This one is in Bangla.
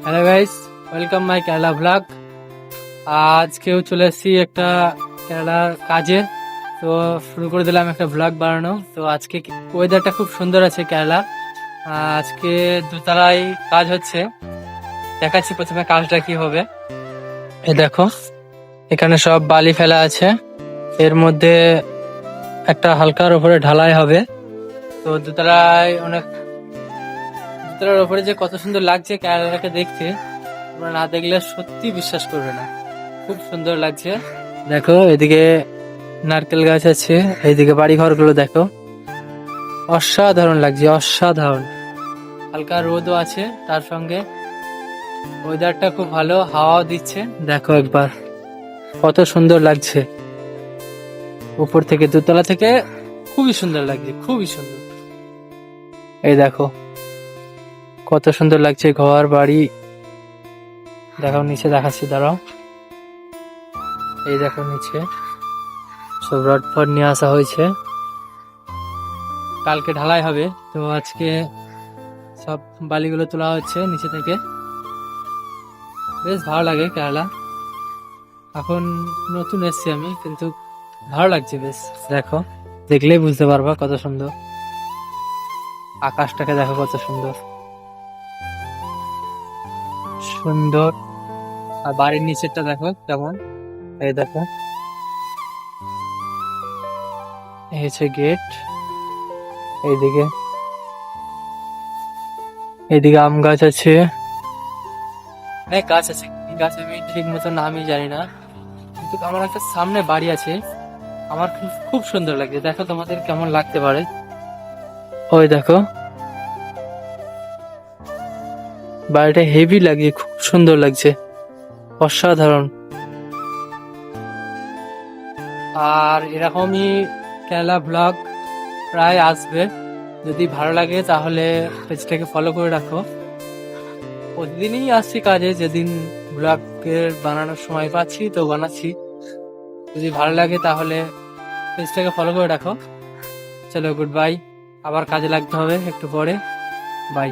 Hello guys, welcome my Kerala blog. আজকেও চলে এসেছি একটা কেরালার কাজে। তো শুরু করে দিলাম একটা ব্লগ বানানো। তো আজকে ওয়েদারটা খুব সুন্দর আছে কেরালা। আজকে দোতলায় কাজ হচ্ছে, দেখাচ্ছি প্রথমে কাজটা কি হবে। এই দেখো, এখানে সব বালি ফেলা আছে, এর মধ্যে একটা হালকার উপরে ঢালাই হবে। তো দোতলার উপরে যে কত সুন্দর লাগছে কেরালাকে দেখতে, তোমরা না দেখলে সত্যি বিশ্বাস করবে না, খুব সুন্দর লাগছে। দেখো এদিকে নারকেল গাছ আছে, এইদিকে বাড়ি ঘরগুলো দেখো, অসাধারণ লাগছে, অসাধারণ। হালকা রোদও আছে, তার সঙ্গে ওয়েদারটা খুব ভালো, হাওয়াও দিচ্ছে। দেখো একবার কত সুন্দর লাগছে, উপর থেকে দোতলা থেকে খুবই সুন্দর লাগছে, খুবই সুন্দর। এই দেখো কত সুন্দর লাগছে ঘর বাড়ি। দেখো নিচে দেখাচ্ছি, দাঁড়াও। এই দেখো নিচে সব রড ফড নিয়ে আসা হয়েছে, কালকে ঢালাই হবে। তো আজকে সব বালিগুলো তোলা হচ্ছে নিচে থেকে। বেশ ভালো লাগে কেরালা, এখন নতুন এসছি আমি, কিন্তু ভালো লাগছে বেশ। দেখো, দেখলেই বুঝতে পারবা কত সুন্দর। আকাশটাকে দেখো কত সুন্দর সুন্দর। আর বাড়ির নিচেরটা দেখো কেমন। এই দেখো, এই হচ্ছে গেট। এইদিকে এইদিকে আম গাছ আছে, অনেক গাছ আছে। কি গাছ আমি ঠিক মতো নামই জানি না, কিন্তু আমার একটা সামনে বাড়ি আছে, আমার খুব খুব সুন্দর লাগছে। দেখো তোমাদের কেমন লাগতে পারে। ওই দেখো বাড়িটা হেভি লাগছে, খুব সুন্দর লাগছে, অসাধারণ। আর এরকমই কেরালা ব্লগ প্রায় আসবে, যদি ভালো লাগে তাহলে পেজটাকে ফলো করে রাখো। প্রতিদিনই আসছি কাজে, যেদিন ব্লগের বানানোর সময় পাচ্ছি তো বানাচ্ছি। যদি ভালো লাগে তাহলে পেজটাকে ফলো করে রাখো। চলো, গুড বাই, আবার কাজে লাগতে হবে একটু পরে। বাই।